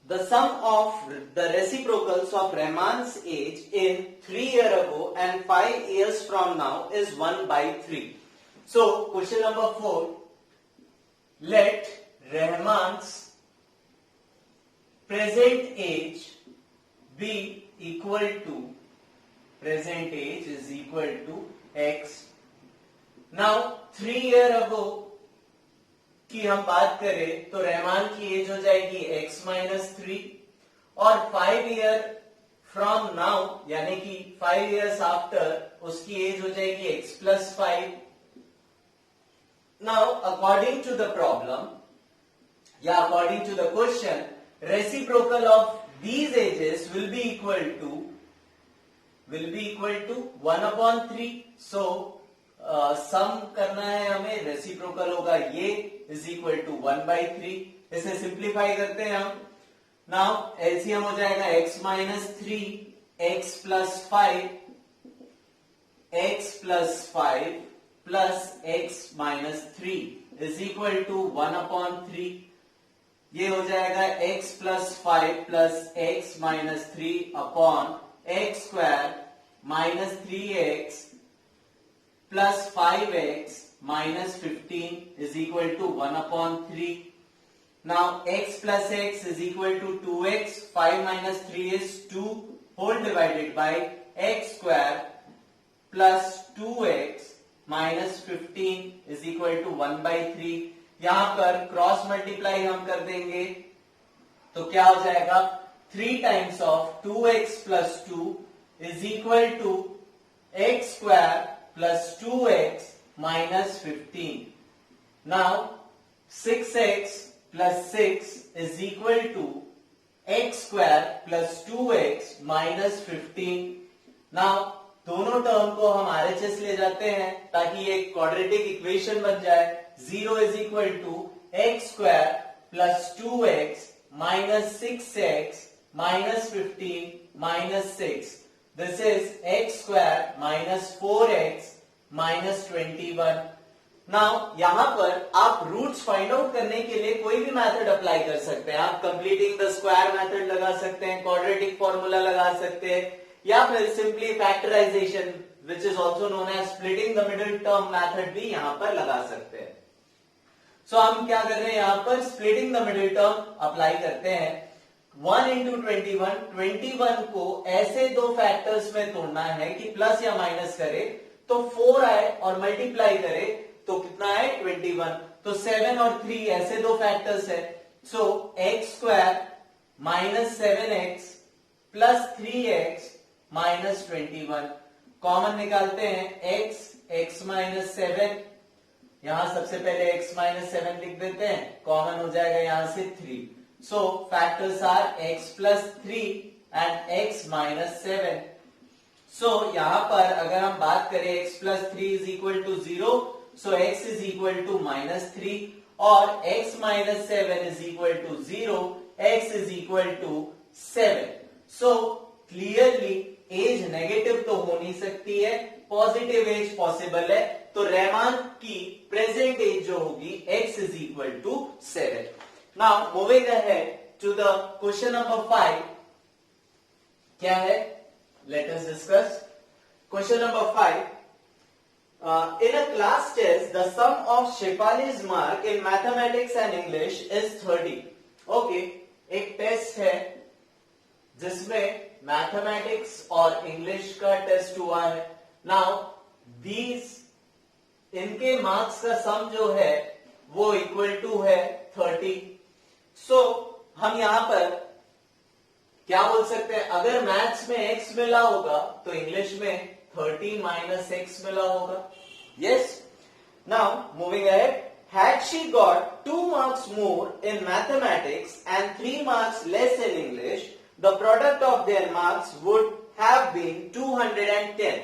The sum of the reciprocals of Rahman's age in 3 years ago and 5 years from now is 1/3. So question number 4. Let Rahman's present age be equal to, present age is equal to x. Now 3 years ago की हम बात करें तो रहमान की as हो जाएगी x-3 और 5 year from now यानी कि 5 इयर्स आफ्टर उसकी एज हो जाएगी x+5. Now according to the problem या according to the question, reciprocal of these ages will be equal to 1/3. So sum करना है हमें, रेसिप्रोकल होगा ये इज इक्वल टू 1/3. इसे सिंप्लीफाई करते हैं हम. नाउ एलसीएम हो जाएगा x-3 x+5 plus x-3 is equal to 1/3. ये हो जाएगा x+5 plus x-3 upon x² minus 3x plus 5x minus 15 is equal to 1/3. Now x plus x is equal to 2x. 5 minus 3 is 2 whole divided by x square plus 2x minus 15 is equal to 1/3. यहां पर cross multiply हम कर देंगे तो क्या हो जाएगा, 3 times of 2x plus 2 is equal to x square plus 2x minus 15. Now 6x plus 6 is equal to x square plus 2x minus 15. Now दोनों टर्म को हम RHS ले जाते हैं ताकि ये क्वाड्रेटिक इक्वेशन बन जाए. 0 is equal to x square plus 2x minus 6x minus 15 minus 6. This is x square minus 4x minus 21. Now यहां पर आप रूट्स फाइंड आउट करने के लिए कोई भी मेथड अप्लाई कर सकते हैं. आप कंप्लीटिंग द स्क्वायर मेथड लगा सकते हैं, क्वाड्रेटिक फॉर्मूला लगा सकते हैं, या फिर simply factorization which is also known as splitting the middle term method भी यहां पर लगा सकते हैं. सो हम क्या कर रहे हैं, यहां पर splitting the middle term apply करते हैं. 1 into 21 को ऐसे दो फैक्टर्स में तोड़ना है कि प्लस या माइनस करे तो 4 आए और मल्टीप्लाई करे तो कितना है 21. तो 7 और 3 ऐसे दो फैक्टर्स है. सो x square minus 7x plus 3x minus 21 common निकालते हैं. x माइनस 7, यहां सबसे पहले x माइनस 7 लिख देते हैं, कॉमन हो जाएगा यहां से 3. So factors are x plus 3 and x minus 7. So यहाँ पर अगर हम बात करें x plus 3 is equal to 0, so x is equal to minus 3 और x minus 7 is equal to 0, x is equal to 7. So clearly as negative तो हो नहीं सकती है, पॉजिटिव एज पॉसिबल है. तो रहमान की प्रेजेंट एज जो होगी x is equal to 7. Now moving ahead to the question number 5. क्या है? Let us discuss. Question number 5. In a class test, the sum of Shefali's mark in mathematics and English is 30. Okay, एक test है जिसमें mathematics और English का test हुआ है. Now इनके मार्क्स का सम जो है वो इक्वल टू है 30. सो हम यहां पर क्या बोल सकते हैं, अगर मैथ्स में x मिला होगा तो इंग्लिश में 30 माइनस x मिला होगा. Yes. Now moving ahead, had she got 2 marks more in mathematics and 3 marks less in English, the product of their marks would have been 210.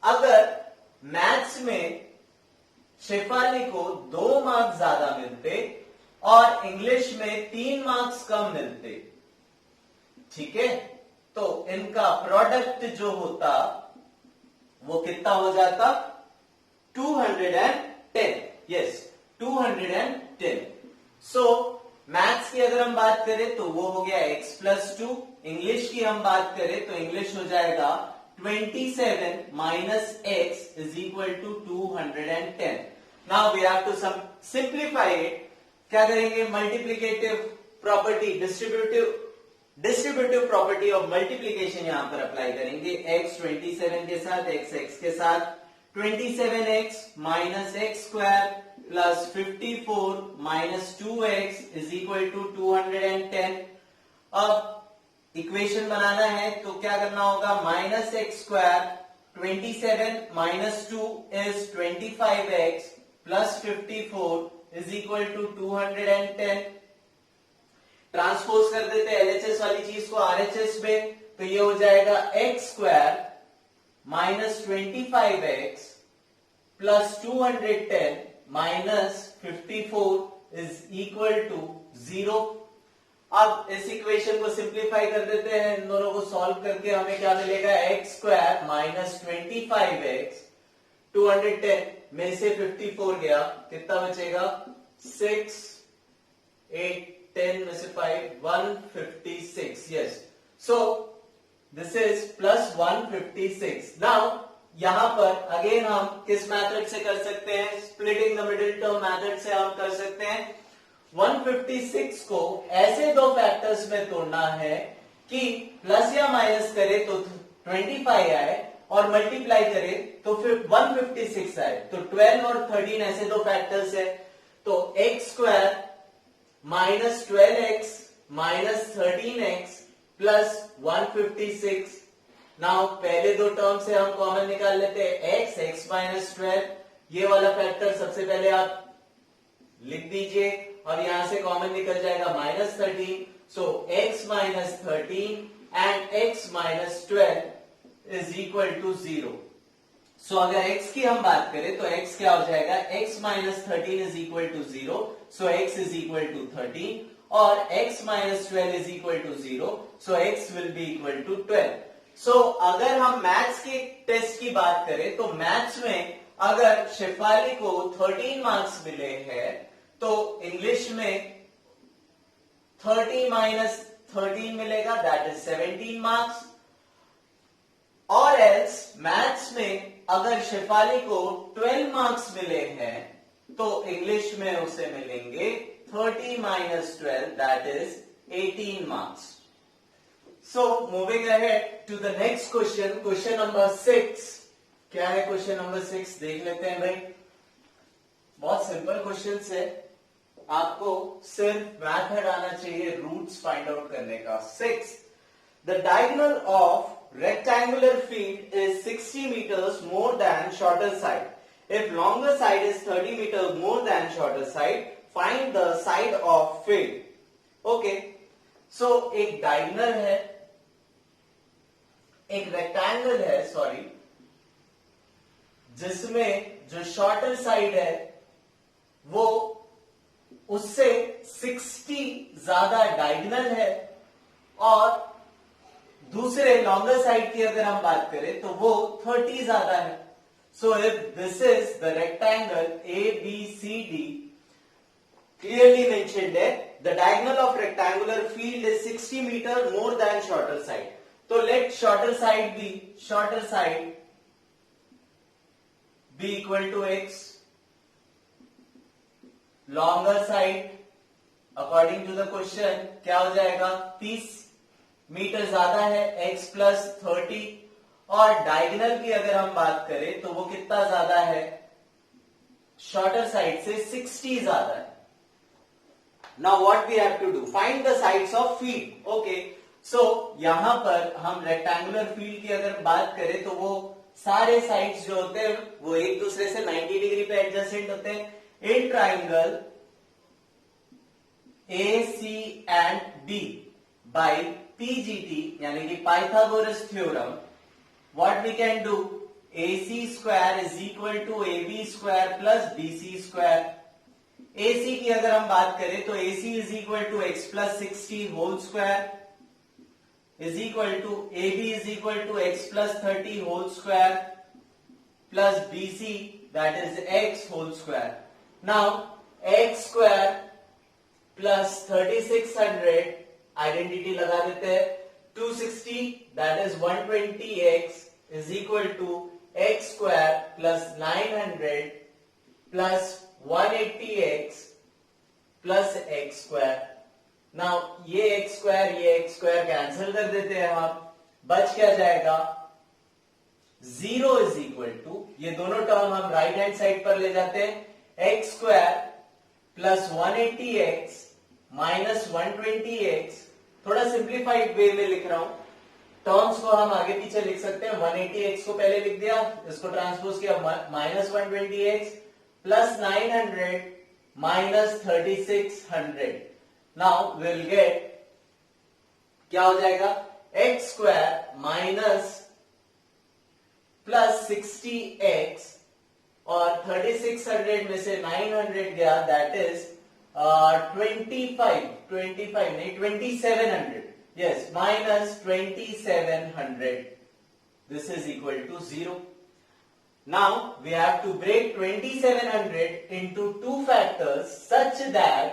अगर मैथ्स में शेफाली को 2 मार्क्स ज्यादा मिलते और इंग्लिश में 3 मार्क्स कम मिलते, ठीक है, तो इनका प्रोडक्ट जो होता वो कितना हो जाता, 210. यस, 210. सो मैथ्स की अगर हम बात करें तो वो हो गया x प्लस 2, इंग्लिश की हम बात करें तो इंग्लिश हो जाएगा 27 minus x is equal to 210. Now we have to simplify it. क्या करेंगे? Multiplicative property, distributive property of multiplication यहां पर अप्लाई करेंगे. x 27 के साथ, x x के साथ 27x minus x square plus 54 minus 2x is equal to 210. अब इक्वेशन बनाना है तो क्या करना होगा? Minus x square 27 minus 2 is 25x plus 54 is equal to 210. Transpose कर देते हैं एलएचएस वाली चीज को आरएचएस में, तो ये हो जाएगा x square minus 25x plus 210 minus 54 is equal to 0. अब इस इक्वेशन को सिंप्लीफाई कर देते हैं, इन दोनों को सॉल्व करके हमें क्या मिलेगा? एक्स स्क्वायर माइनस 25x 210 में से 54 गया, कितना बचेगा? 6 8 10 में से 5 156. Yes, so this is plus 156. Now यहां पर अगेन हम किस मेथड से कर सकते हैं? Splitting the middle term method से हम कर सकते हैं. 156 को ऐसे दो फैक्टर्स में तोड़ना है कि प्लस या माइनस करे तो 25 आए और मल्टीप्लाई करे तो फिर 156 आए. तो 12 और 13 ऐसे दो फैक्टर्स है. तो x square minus 12x minus 13x plus 156. Now पहले दो टर्म से हम कॉमन निकाल लेते हैं. x माइनस 12, ये वाला फैक्टर सबसे पहले आप लिख दीजिए और यहां से कॉमन निकल जाएगा minus 13. So x minus 13 and x minus 12 is equal to 0. So अगर x की हम बात करें तो x क्या हो जाएगा? x minus 13 is equal to 0. So x is equal to 13 और x minus 12 is equal to 0. So x will be equal to 12. So अगर हम मैथ्स के टेस्ट की बात करें तो मैथ्स में अगर शेफाली को 13 मार्क्स मिले हैं तो इंग्लिश में 30 माइनस 13 मिलेगा, दैट इज 17 मार्क्स. और एल्स मैथ्स में अगर शेफाली को 12 मार्क्स मिले हैं तो इंग्लिश में उसे मिलेंगे 30 minus 12, that is 18 marks. So moving ahead to the next question, question number 6. क्या है क्वेश्चन नंबर 6? देख लेते हैं भाई. बहुत सिंपल क्वेश्चन है, आपको सिर्फ मेथड आना चाहिए रूट्स फाइंड आउट करने का. 6. The diagonal of rectangular field is 60 meters more than shorter side. If longer side is 30 meters more than shorter side, find the side of field. Okay. So एक diagonal है, एक rectangle है, sorry, जिसमें जो shorter side है वो उससे 60 ज्यादा डायगोनल है और दूसरे लॉन्गर साइड की अगर हम बात करें तो वो 30 ज्यादा है. So if this is the rectangle ABCD, clearly mentioned है, the diagonal of rectangular field is 60 meter more than shorter side. तो let shorter side be equal to x. Longer side according to the question क्या हो जाएगा? 30 metre ज्यादा है, x plus 30. और diagonal की अगर हम बात करें तो वो कितना ज्यादा है? शॉर्टर साइड से 60 ज्यादा है. Now what we have to do? Find the sides of field. Okay, so यहां पर हम रेक्टेंगुलर फील्ड की अगर बात करें तो वो सारे साइड्स जो होते हैं वो एक दूसरे से 90 डिग्री पे एडजेसेंट होते हैं. In triangle AC and B by PGT यानी कि Pythagoras theorem, what we can do? AC square is equal to AB square plus BC square. AC की अगर हम बात करें तो AC is equal to x plus 60 whole square is equal to AB is equal to x plus 30 whole square plus BC that is x whole square. Now x square plus 3600 identity लगा देते हैं 260 that is 120x is equal to x square plus 900 plus 180x plus x square. Now ये x square cancel कर देते हैं हम, बच क्या जाएगा 0 इज इक्वल टू, ये दोनों टर्म हम राइट हैंड साइड पर ले जाते हैं x square plus 180x minus 120x। थोड़ा सिंप्लीफाइड वे में लिख रहा हूं, टर्म्स को हम आगे पीछे लिख सकते हैं। 180x को पहले लिख दिया, इसको ट्रांसपोज किया minus 120x plus 900 minus 3600। Now will get क्या हो जाएगा x square minus plus 60x और 3600 में से 900 गया that is 2700 yes minus 2700 this is equal to 0. Now we have to break 2700 into two factors such that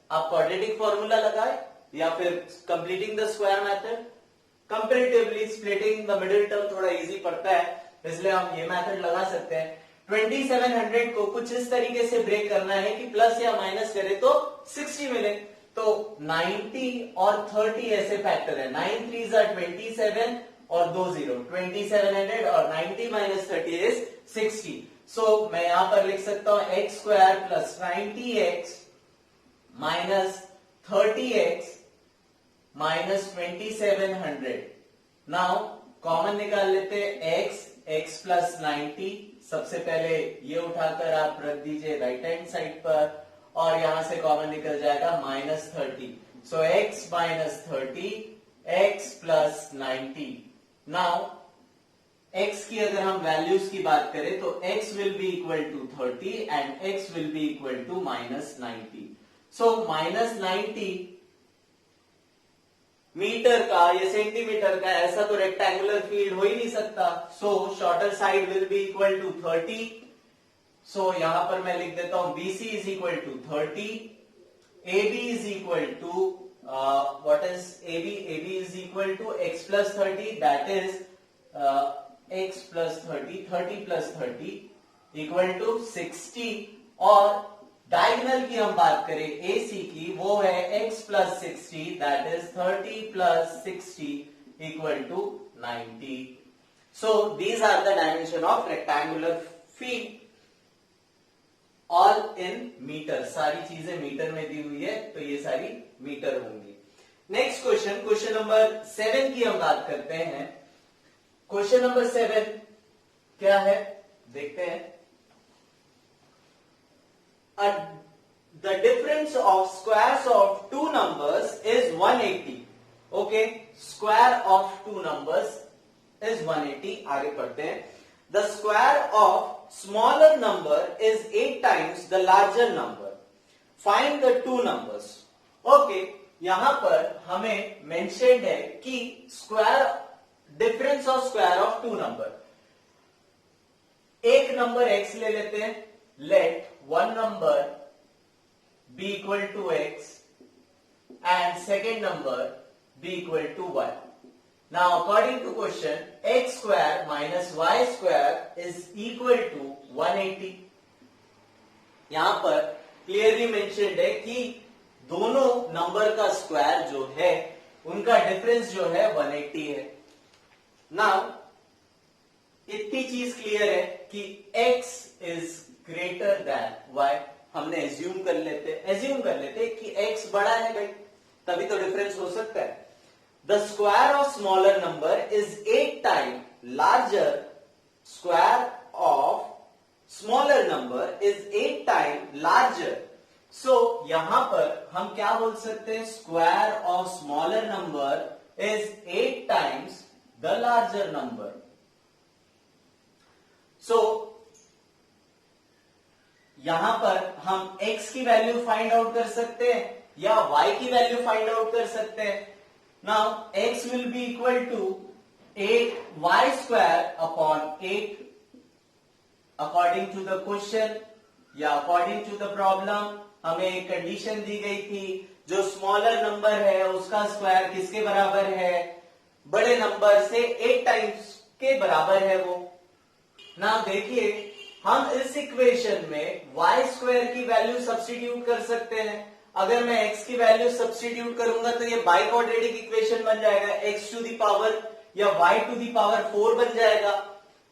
आप quadratic formula लगाए या फिर completing the square method, comparatively splitting the middle term थोड़ा easy पड़ता है इसलिए हम ये मेथड लगा सकते हैं। 2700 को कुछ इस तरीके से ब्रेक करना है कि प्लस या माइनस करे तो 60 मिले, तो 90 और 30 ऐसे फैक्टर है, 9 3s are 27 और 2 0 2700 और 90 माइनस 30 इज 60। सो मैं यहां पर लिख सकता हूं x square plus 90x minus 30x minus 2700। Now common निकाल लेते हैं x प्लस 90, सबसे पहले ये उठाकर आप रख दीजिए राइट हैंड साइड पर और यहां से कॉमन निकल जाएगा माइनस 30। सो x minus 30 x plus 90। Now x की अगर हम वैल्यूज की बात करें तो x will be equal to 30 and x will be equal to minus 90। So minus 90 metre का या सेंटीमीटर का, ऐसा तो रेक्टेंगुलर फील्ड हो ही नहीं सकता। So shorter side will be equal to 30। So यहां पर मैं लिख देता हूं BC is equal to 30, AB is equal to what is AB is equal to x plus 30 that is x plus 30 plus 30 equal to 60 और diagonal की हम बात करें AC की, वो है x plus 60 that is 30 plus 60 equal to 90। So these are the dimension of rectangular field all in metre. सारी चीजें मीटर में दी हुई है तो ये सारी मीटर होंगी। नेक्स्ट क्वेश्चन नंबर 7 की हम बात करते हैं। क्वेश्चन नंबर 7 क्या है देखते हैं। The difference of squares of two numbers is 180. Okay, square of two numbers is 180. आगे पढ़ते हैं। The square of smaller number is 8 times the larger number. Find the two numbers. Okay, यहां पर हमें mentioned है कि difference of square of two number. एक number x ले लेते हैं, let one number be equal to x and second number be equal to y. Now according to question, x square minus y square is equal to 180. यहां पर clearly mentioned है कि दोनों number का square जो है उनका डिफरेंस जो है 180 है। नाउ इतनी चीज क्लियर है कि x is greater than y, हमने एज्यूम कर लेते कि x बड़ा है भाई, तभी तो डिफरेंस हो सकता है। The square of smaller number is 8 time larger, square of smaller number is 8 time larger. So यहां पर हम क्या बोल सकते हैं, square of smaller number is 8 times the larger number. So यहां पर हम x की वैल्यू फाइंड आउट कर सकते हैं या y की वैल्यू फाइंड आउट कर सकते हैं। Now x will be equal to 8y square upon 8 according to the question या अकॉर्डिंग टू द प्रॉब्लम हमें एक कंडीशन दी गई थी, जो स्मॉलर नंबर है उसका स्क्वायर किसके बराबर है, बड़े नंबर से 8 टाइम्स के बराबर है वो। ना देखिए, हम इस इक्वेशन में y स्क्वायर की वैल्यू सब्स्टिट्यूट कर सकते हैं। अगर मैं x की वैल्यू सब्स्टिट्यूट करूंगा तो ये बाई क्वाड्रेटिक इक्वेशन बन जाएगा, x टू द पावर या y टू द पावर 4 बन जाएगा।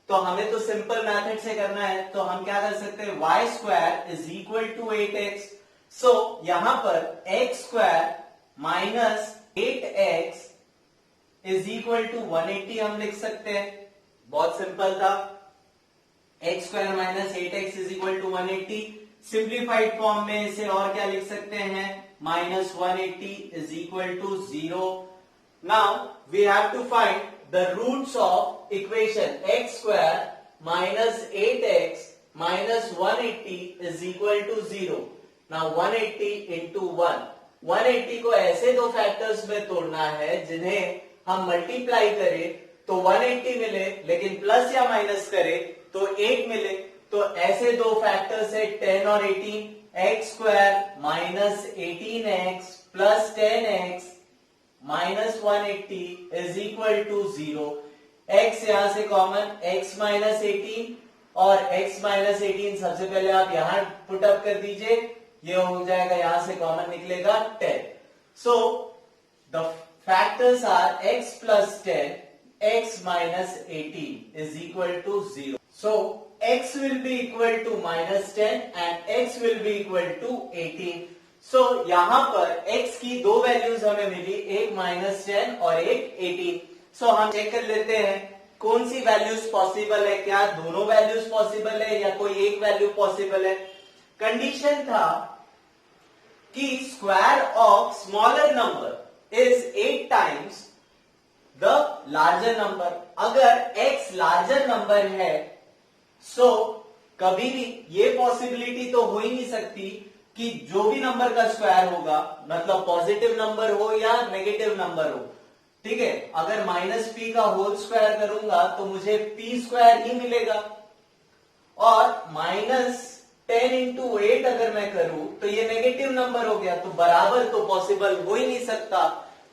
तो हमें तो सिंपल मेथड से करना है, तो हम क्या कर सकते हैं, y square is equal to 8x। So यहां पर x square minus 8x is equal to 180 हम लिख सकते हैं। बहुत सिंपल था, x square minus 8x is equal to 180। Simplified form में इसे और क्या लिख सकते हैं, minus 180 is equal to 0। Now we have to find the roots of equation x square minus 8x minus 180 is equal to 0। Now 180 into 180 को ऐसे दो फैक्टर्स में तोड़ना है जिन्हें हम मल्टीप्लाई करें तो 180 मिले, लेकिन प्लस या माइनस करें तो 8 मिले। तो ऐसे दो फैक्टर्स है 10 और 18, x square minus 18x plus 10x minus 180 is equal to 0। x यहां से कॉमन, x माइनस 18 और x माइनस 18 सबसे पहले आप यहां पुट अप कर दीजिए, ये हो जाएगा, यहां से कॉमन निकलेगा 10। So the factors are x plus 10, x minus 18 is equal to 0. So x will be equal to minus 10 and x will be equal to 18. So यहां पर x की दो वैल्यूज हमें मिली, एक माइनस 10 और एक 18. So हम चेक कर लेते हैं कौन सी वैल्यूज पॉसिबल है, क्या दोनों वैल्यूज पॉसिबल है या कोई एक वैल्यू पॉसिबल है। कंडीशन था कि square of smaller number is 8 times the larger number. अगर x लार्जर नंबर है सो कभी भी ये पॉसिबिलिटी तो हो ही नहीं सकती कि जो भी नंबर का स्क्वायर होगा, मतलब पॉजिटिव नंबर हो या नेगेटिव नंबर हो, ठीक है, अगर माइनस पी का होल स्क्वायर करूंगा तो मुझे पी स्क्वायर ही मिलेगा, और माइनस 10 इंटू 8 अगर मैं करूं तो ये नेगेटिव नंबर हो गया, तो बराबर तो पॉसिबल हो ही नहीं सकता।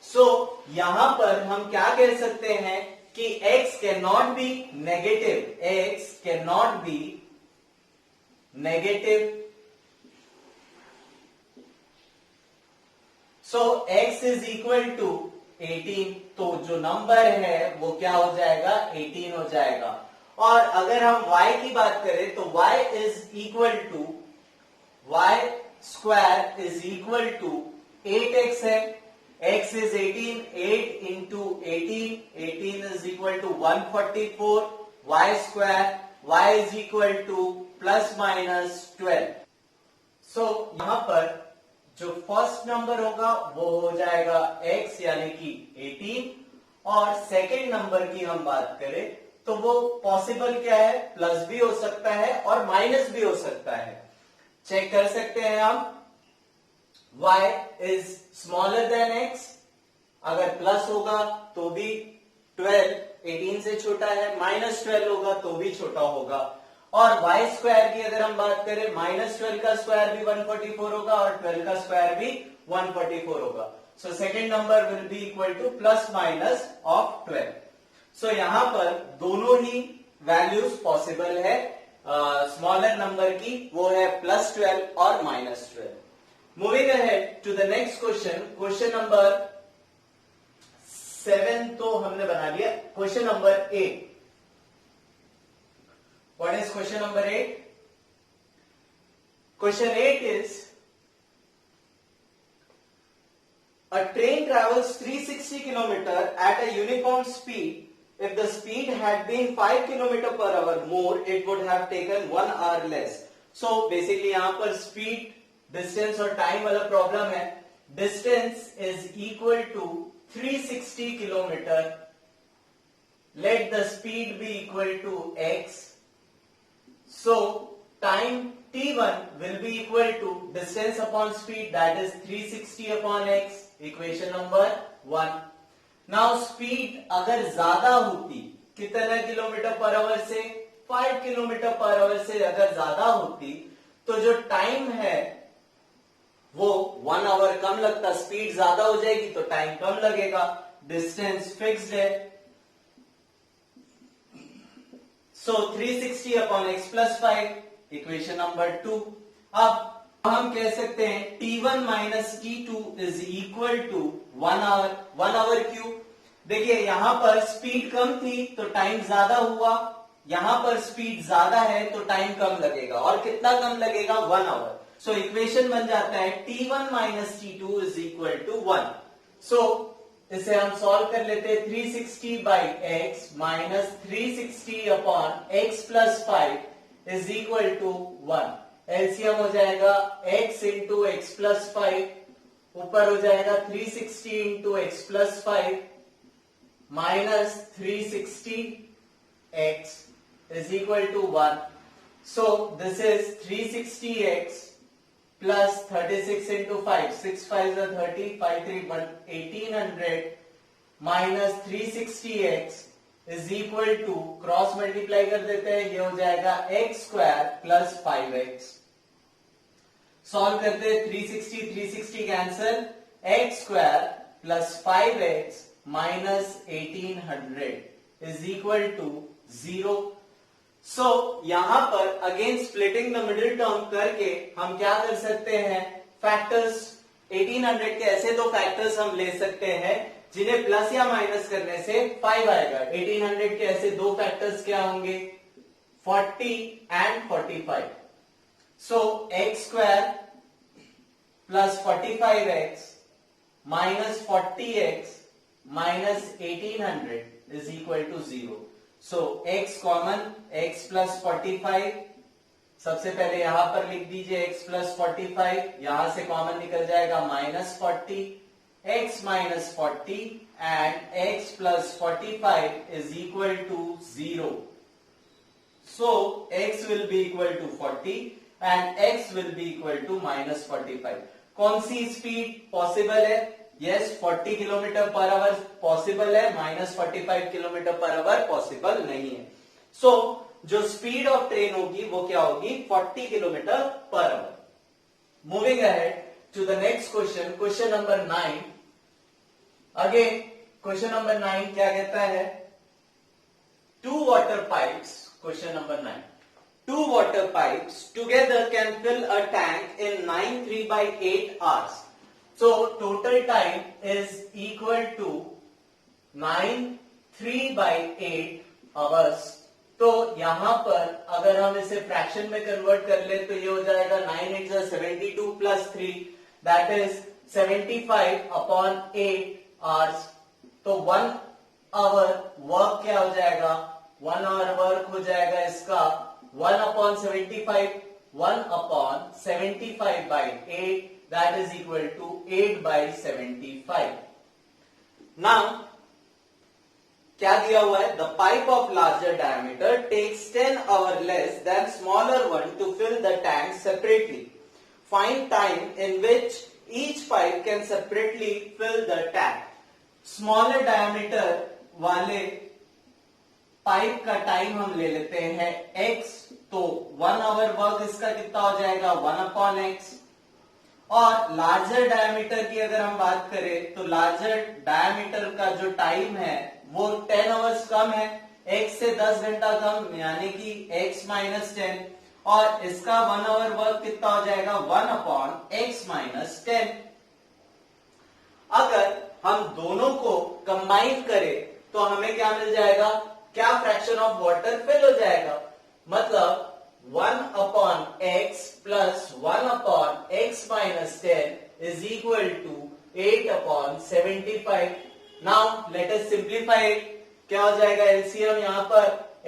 सो यहां पर हम क्या कह सकते हैं कि x can not be negative, x can not be negative. So x is equal to 18, तो जो नंबर है वो क्या हो जाएगा, 18 हो जाएगा। और अगर हम y की बात करें तो y is equal to, y square is equal to 8x है, x is 18, 8 into 18, 18 is equal to 144, y square, y is equal to plus minus 12. So यहां पर जो फर्स्ट नंबर होगा वो हो जाएगा x यानी कि 18, और सेकेंड नंबर की हम बात करें तो वो पॉसिबल क्या है, प्लस भी हो सकता है और माइनस भी हो सकता है। चेक कर सकते हैं हम, y is smaller than x, अगर प्लस होगा तो भी 12 18 से छोटा है, माइनस 12 होगा तो भी छोटा होगा। और y स्क्वायर की अगर हम बात करें, माइनस 12 का स्क्वायर भी 144 होगा और 12 का स्क्वायर भी 144 होगा। So second number will be equal two plus minus of 12। सो यहां पर दोनों ही वैल्यूज पॉसिबल है स्मॉलर नंबर की, वो है प्लस 12 और minus 12। Moving ahead to the next question, question number 7 तो हमने बना लिया, question number 8. What is question number 8? Question 8 is, a train travels 360 km at a uniform speed. If the speed had been 5 km per hour more, it would have taken 1 hour less. So basically यहाँ पर speed, distance और time वाला problem है। Distance is equal to 360 kilometre, let the speed be equal to x, so time t1 will be equal to distance upon speed, that is 360 upon x, equation number 1। Now speed अगर ज्यादा होती, कितना kilometre per our से, 5 kilometre per our से अगर ज्यादा होती, तो जो टाइम है वो 1 आवर कम लगता, स्पीड ज्यादा हो जाएगी तो टाइम कम लगेगा। डिस्टेंस फिक्स्ड है। So 360 upon x plus 5, equation number 2। अब हम कह सकते हैं t1 minus t2 is equal to 1 hour. 1 hour क्यों? देखिए यहां पर स्पीड कम थी तो टाइम ज्यादा हुआ, यहां पर स्पीड ज्यादा है तो टाइम कम लगेगा। और कितना कम लगेगा? 1 आवर। सो इक्वेशन बन जाता है t1 minus t2 is equal to 1। So इसे हम सॉल्व कर लेते हैं। 360 by x minus 360 upon x plus 5 is equal to 1। LCM हो जाएगा x इंटू एक्स प्लस 5, ऊपर हो जाएगा 360 into x plus 5 minus 360 x is equal to 1. So this is 360x plus 36 into 5. 6 5 are 30, 5 3 1, 1800 minus 360x is equal to, cross multiply कर देते हैं, ये हो जाएगा x square plus 5x। Solve करते हैं, 360 cancel, x square plus 5x minus 1800 is equal to 0। So यहां पर again splitting the middle term करके हम क्या कर सकते हैं? फैक्टर्स 1800 के ऐसे दो फैक्टर्स हम ले सकते हैं जिन्हें प्लस या माइनस करने से 5 आएगा। 1800 के ऐसे दो फैक्टर्स क्या होंगे? 40 and 45। So x square plus 45x minus 40x minus 1800 is equal to 0। So x common, x plus 45, सबसे पहले यहां पर लिख दीजिए x प्लस 45, यहां से कॉमन निकल जाएगा minus 40, x minus 40 and x plus 45 is equal to 0। So x will be equal to 40 and x will be equal to minus 45। कौन सी स्पीड पॉसिबल है? Yes, 40 kilometre per hour possible है, minus 45 kilometre per hour possible नहीं है। सो जो speed of train होगी वो क्या होगी? 40 kilometre per hour. Moving ahead to the next question, question number 9। Again question number 9 क्या कहता है? 2 water pipes, question number 9, 2 water pipes together can fill a tank in 9 3/8 hours. So total time is equal to 9 3/8 hours. तो यहां पर अगर हम इसे fraction में कन्वर्ट कर ले तो ये हो जाएगा 9 8 72 plus 3, that is 75 upon 8 hours. तो 1 आवर वर्क क्या हो जाएगा? 1 आवर वर्क हो जाएगा इसका 1 upon 75, 1 upon 75 by 8, that is equal to 8 by 75. Now, क्या दिया हुआ है? The pipe of larger diameter takes 10 hours less than smaller one to fill the tank separately. Find time in which each pipe can separately fill the tank. Smaller diameter वाले pipe का time हम ले लेते हैं x, तो 1 our work इसका कितना हो जाएगा? 1 अपॉन x। और लार्जर डायमीटर की अगर हम बात करें तो लार्जर डायमीटर का जो टाइम है वो 10 आवर्स कम है, x से 10 घंटा कम, यानी कि x माइनस 10, और इसका 1 आवर वर्क कितना हो जाएगा? 1 अपॉन x माइनस 10। अगर हम दोनों को कंबाइन करें तो हमें क्या मिल जाएगा? क्या फ्रैक्शन ऑफ वाटर फिल हो जाएगा? मतलब 1 upon x plus 1 upon x minus 10 is equal to 8 upon 75. Now let us simplify it. क्या हो जाएगा एलसीएम यहाँ पर?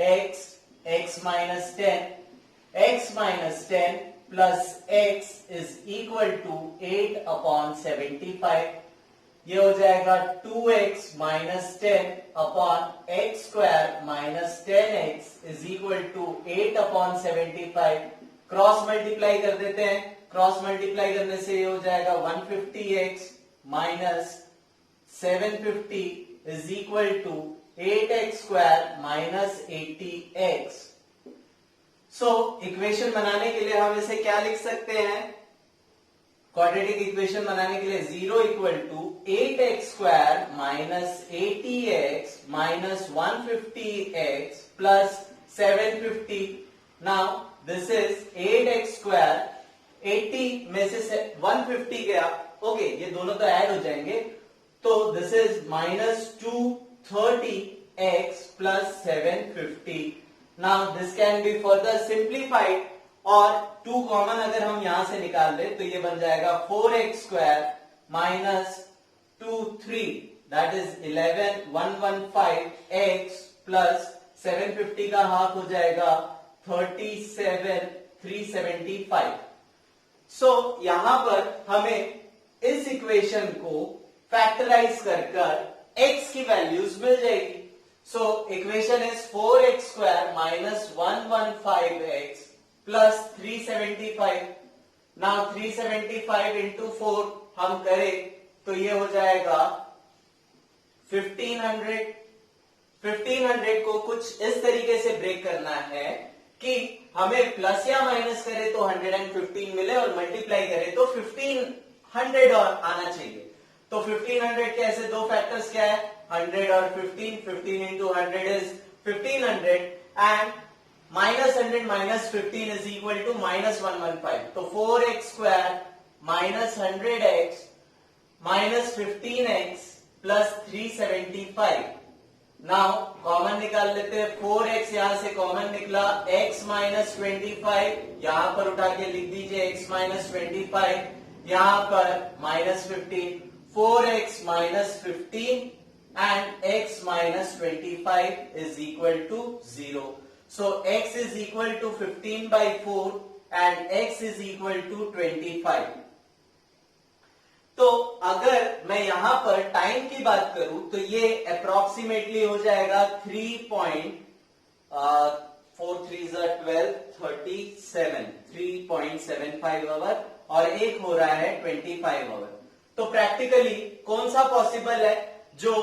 x minus 10, x minus 10 plus x is equal to 8 upon 75. ये हो जाएगा 2x minus 10 upon x square minus 10x is equal to 8 upon 75. Cross multiply कर देते हैं, क्रॉस मल्टीप्लाई करने से ये हो जाएगा 150x minus 750 is equal to 8x square minus 80x. So equation बनाने के लिए हम इसे क्या लिख सकते हैं? क्वाड्रेटिक इक्वेशन बनाने के लिए 0 equal to 8x² minus 80x minus 150x plus 750. Now this is 8x², 80 में से 150 गया, ओके ये दोनों तो ऐड हो जाएंगे, तो this is minus 230x plus 750. Now this can be further simplified और 2 कॉमन अगर हम यहां से निकाल दे तो ये बन जाएगा 4x² minus 23, that is 11115x plus 750 का हाफ हो जाएगा 37375. सो यहां पर हमें इस इक्वेशन को फैक्टराइज कर x की वैल्यूज मिल जाएगी. So equation is 4x² minus 115x plus 375. Now 375 into 4 हम करें तो ये हो जाएगा 1500. 1500 को कुछ इस तरीके से ब्रेक करना है कि हमें प्लस या माइनस करे तो 115 मिले और मल्टीप्लाई करे तो 1500 और आना चाहिए. तो 1500 के ऐसे दो फैक्टर्स क्या है, 100 और 15. 15 इंटू 100 इज 1500 and minus 100 minus 15 is equal to minus 115. तो 4x² minus 100x minus 15x plus 375. Now common निकाल लेते हैं. 4x यहां से कॉमन निकला, x माइनस 25 यहां पर उठा के लिख दीजिए, x माइनस 25 यहां पर minus 15. 4x minus 15 and x minus 25 is equal to 0. So x is equal to 15 by 4 and x is equal to 25. तो अगर मैं यहां पर टाइम की बात करूं तो ये अप्रोक्सीमेटली हो जाएगा 3.75 आवर और एक हो रहा है 25 आवर. तो प्रैक्टिकली कौन सा पॉसिबल है जो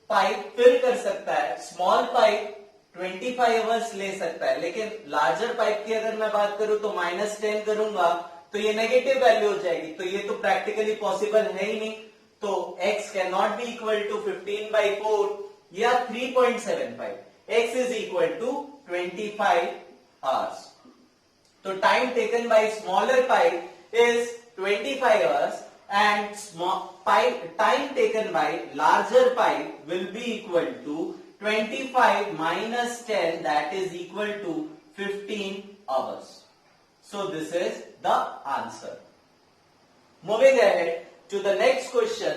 पाइप फिल कर सकता है? स्मॉल पाइप 25 आवर्स ले सकता है, लेकिन लार्जर पाइप की अगर मैं बात करूं तो -10 करूंगा तो ये नेगेटिव वैल्यू हो जाएगी. तो ये तो प्रैक्टिकली पॉसिबल है ही नहीं. तो x can not be equal to 15 by 4 या 3.75. x is equal to 25 hours. तो time taken by smaller pipe is 25 hours and time taken by larger pipe will be equal to 25 minus 10, that is equal to 15 hours. So this is the answer. Moving ahead to the next question.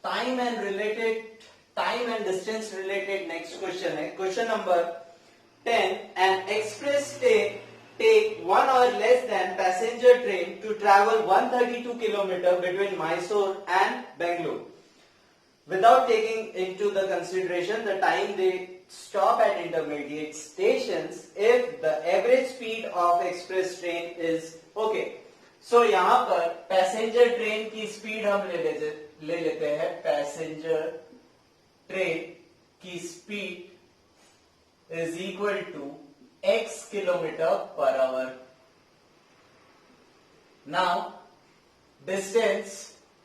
Time and distance related next question है. Question number 10. An express take 1 hour less than passenger train to travel 132 km between Mysore and Bangalore. Without taking into the consideration the time they stop at intermediate stations, if the average speed of express train is okay. So यहाँ पर passenger train की speed हम ले लेते हैं. Passenger train की speed is equal to x kilometer per hour. Now distance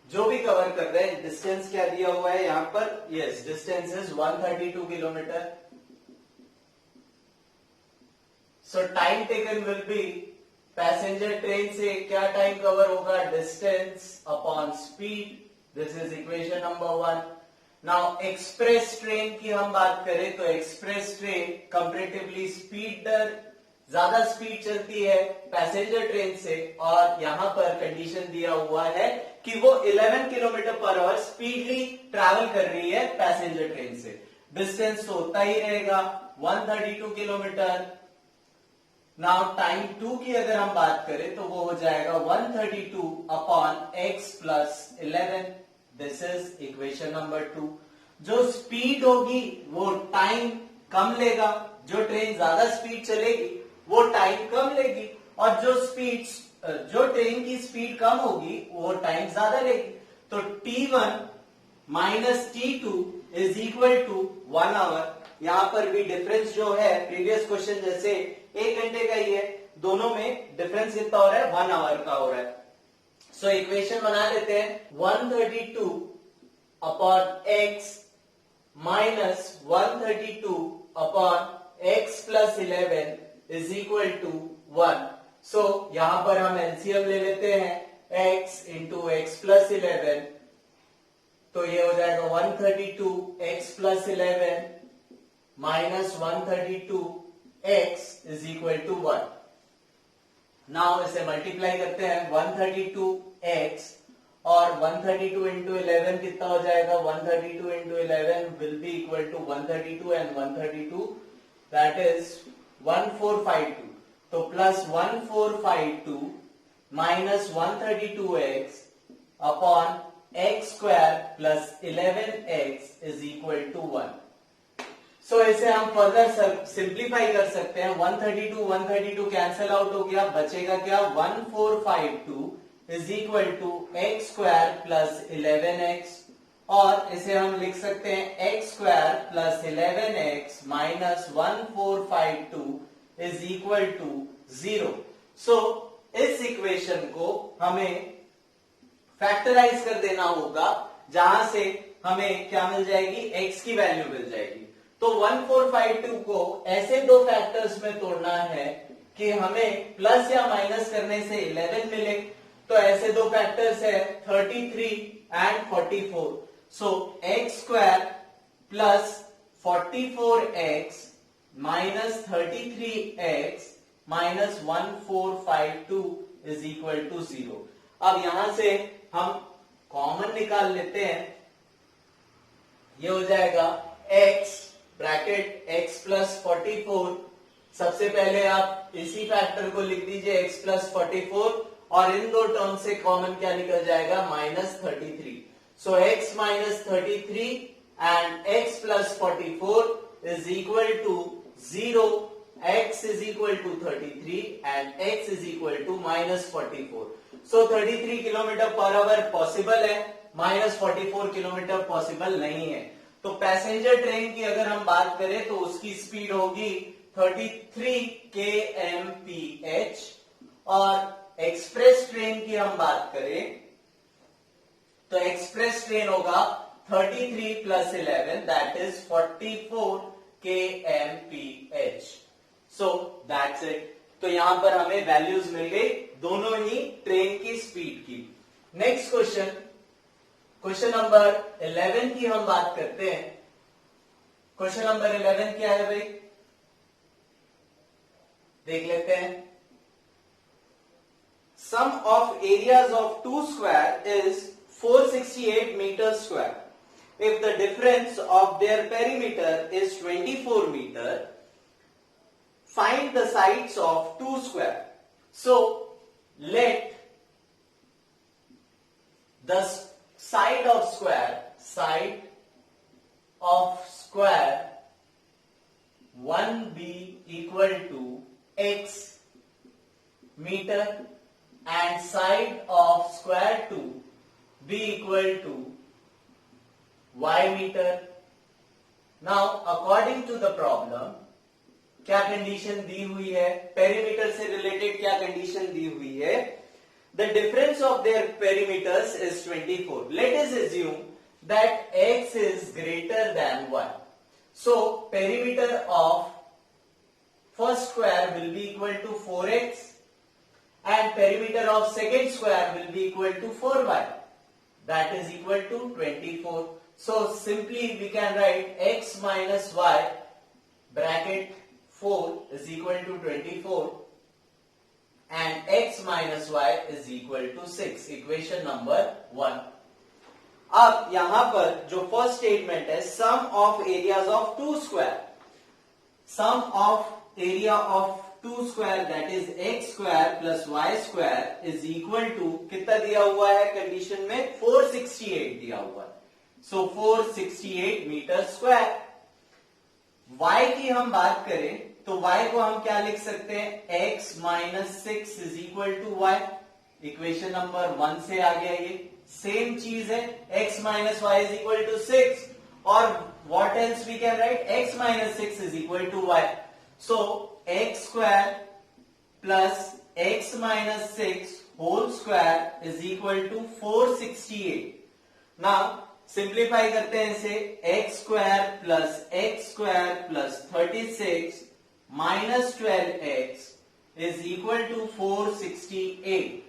जो भी कवर कर रहे हैं, डिस्टेंस क्या दिया हुआ है यहां पर? Yes, distance is 132 kilometre. So time taken will be, passenger train से क्या टाइम कवर होगा? Distance upon speed. This is equation number 1. Now express train की हम बात करें तो एक्सप्रेस ट्रेन कंपैरेटिवली ज्यादा स्पीड चलती है पैसेंजर ट्रेन से, और यहां पर कंडीशन दिया हुआ है कि वो 11 kilometre per our speedly travel कर रही है पैसेंजर ट्रेन से. डिस्टेंस तो होता ही रहेगा 132 किलोमीटर. नाउ टाइम 2 की अगर हम बात करें तो वो हो जाएगा 132 upon x plus 11. This is equation number 2. जो स्पीड होगी वो टाइम कम लेगा, जो ट्रेन ज्यादा स्पीड चलेगी वो टाइम कम लेगी, और जो ट्रेन की स्पीड कम होगी वो टाइम ज्यादा लेगी. तो T1 minus T2 is equal to 1 hour. यहाँ पर भी डिफरेंस जो है प्रीवियस क्वेश्चन जैसे 1 घंटे का ही है, दोनों में डिफरेंस कितना हो रहा है, 1 आवर का हो रहा है। सो इक्वेशन बना लेते हैं 132 upon x minus 132 upon x plus 11 is equal to 1। So यहां पर हम एलसीएम ले लेते हैं x इंटू एक्स प्लस 11, तो ये हो जाएगा 132 x plus 11 minus 132 x is equal to 1। Now इसे मल्टीप्लाई करते हैं 132 x और 132 इंटू 11 कितना हो जाएगा, 132 into 11 will be equal to 132 and 132 that is 1452। तो plus 1452 minus 132x upon x square plus 11x is equal to 1। So इसे हम फर्दर सिंप्लीफाई कर सकते हैं। 132 कैंसिल आउट हो गया, बचेगा क्या, 1452 is equal to x square plus 11x, और इसे हम लिख सकते हैं x square plus 11x minus 1452 is equal to 0। सो इस इक्वेशन को हमें फैक्टराइज कर देना होगा, जहां से हमें क्या मिल जाएगी, x की वैल्यू मिल जाएगी। तो 1452 को ऐसे दो फैक्टर्स में तोड़ना है कि हमें प्लस या माइनस करने से 11 मिले। तो ऐसे दो फैक्टर्स है 33 and 44। So x square plus 44x minus 33x minus 1452 is equal to 0। अब यहां से हम कॉमन निकाल लेते हैं, ये हो जाएगा x ब्रैकेट x प्लस 44। सबसे पहले आप इसी फैक्टर को लिख दीजिए x प्लस 44, और इन दो टर्म से कॉमन क्या निकल जाएगा, minus 33। So x minus 33 and x plus 44 is equal to 0। x is equal to 33 and x is equal to minus 44। So 33 kilometre per hour possible है, माइनस 44 किलोमीटर पॉसिबल नहीं है। तो पैसेंजर ट्रेन की अगर हम बात करें तो उसकी स्पीड होगी 33 kmph, और एक्सप्रेस ट्रेन की हम बात करें तो एक्सप्रेस ट्रेन होगा 33 plus 11 that is 44 kmph। So that's it. तो यहां पर हमें वैल्यूज मिल गई दोनों ही ट्रेन की स्पीड की। नेक्स्ट क्वेश्चन, क्वेश्चन नंबर 11 की हम बात करते हैं। क्वेश्चन नंबर 11 क्या है भाई, देख लेते हैं। Sum of areas of two square is 468 meters square. If the difference of their perimeter is 24 meter, find the sides of two square. So let the side of square 1 be equal to x meter and side of square 2 be equal to y meter. Now according to the problem क्या condition दी हुई है, perimeter से related क्या condition दी हुई है, the difference of their perimeters is 24. Let us assume that x is greater than 1. So perimeter of first square will be equal to 4x and perimeter of second square will be equal to 4y, that is equal to 24. So simply we can write x minus y bracket 4 is equal to 24 and x minus y is equal to 6, equation number 1. अब यहां पर जो first statement है, sum of areas of two square, sum of area of two square that is x square plus y square is equal to कितना दिया हुआ है condition में, 468 दिया हुआ है। सो 468 मीटर स्क्वायर। y की हम बात करें तो y को हम क्या लिख सकते हैं, x minus 6 is equal to y. Equation number 1 से आ गया, ये सेम चीज है, x minus y is equal to 6, or what else we can write? X minus 6 is equal to y. So x square plus x minus 6 whole square is equal to 468. Now simplify करते हैं इसे, x square plus 36 minus 12x is equal to 468.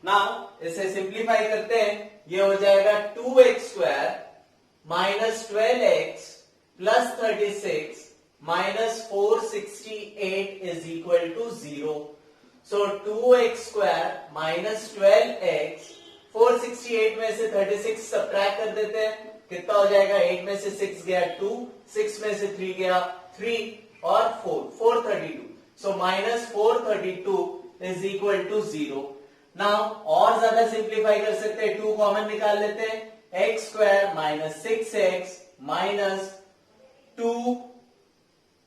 Now इसे simplify करते हैं, ये हो जाएगा 2x square minus 12x plus 36 minus 468 is equal to 0. So 2x square minus 12x, 468 में से 36 सब्ट्रैक्ट कर देते हैं, कितना हो जाएगा? 8 में से 6 गया 2, 6 में से 3 गया 3 और 4, 432. So minus 432 is equal to 0. Now और ज्यादा सिंप्लीफाई कर सकते हैं, 2 कॉमन निकाल लेते हैं, x square minus 6x minus 2,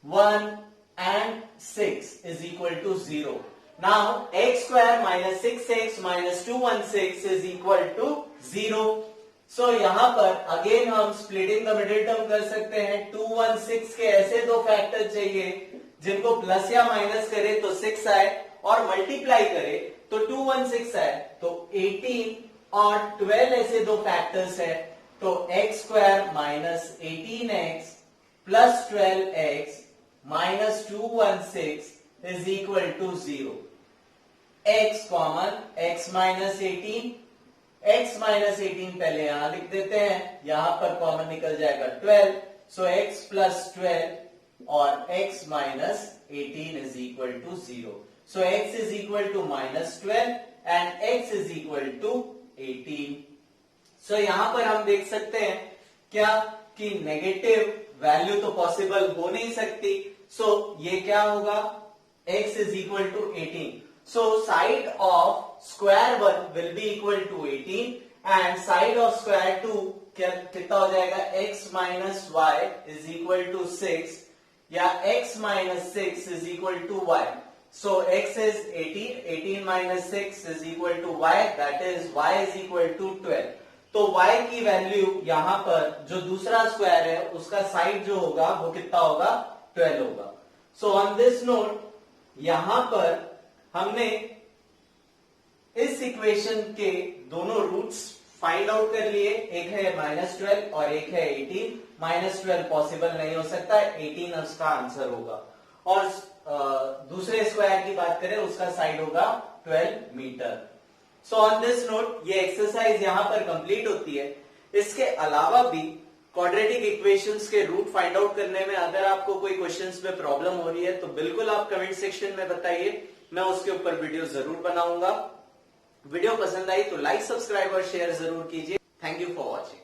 1 and 6 is equal to 0. Now x square minus 6x minus 216 is equal to 0. So यहां पर अगेन हम स्प्लिटिंग द मिडिल टर्म कर सकते हैं. 216 के ऐसे दो फैक्टर चाहिए जिनको प्लस या माइनस करे तो 6 आए और मल्टीप्लाई करे तो 216 आए. तो 18 और 12 ऐसे दो फैक्टर्स है, तो x square minus 18x plus 12x minus 216 is equal to 0. x common, x minus 18, x minus 18 पहले यहां लिख देते हैं, यहां पर कॉमन निकल जाएगा 12. So x plus 12 और x minus 18 is equal to 0. So x is equal to minus 12 and x is equal to 18. So यहां पर हम देख सकते हैं क्या कि नेगेटिव वैल्यू तो पॉसिबल हो नहीं सकती. So ये क्या होगा? x is equal to 18. So side of square 1 will be equal to 18 and side of square 2 कितना हो जाएगा? x minus y is equal to 6 या x minus 6 is equal to y. So x is 18, 18 minus 6 is equal to y, that is y is equal to 12. तो y की value यहां पर जो दूसरा स्क्वायर है उसका साइड जो होगा वो कितना होगा? 12 होगा. So on this note यहां पर हमने इस इक्वेशन के दोनों रूट्स फाइंड आउट कर लिए. एक है -12 और एक है 18. -12 पॉसिबल नहीं हो सकता, 18 उसका आंसर होगा. और दूसरे स्क्वायर की बात करें उसका साइड होगा 12 metre. So on this note ये एक्सरसाइज यहां पर कंप्लीट होती है. इसके अलावा भी क्वाड्रेटिक इक्वेशंस के रूट फाइंड आउट करने में अगर आपको कोई क्वेश्चंस में प्रॉब्लम हो रही है तो बिल्कुल आप कमेंट सेक्शन में बताइए, मैं उसके ऊपर वीडियो जरूर बनाऊंगा. वीडियो पसंद आई तो लाइक, सब्सक्राइब और शेयर जरूर कीजिए. Thank you for watching.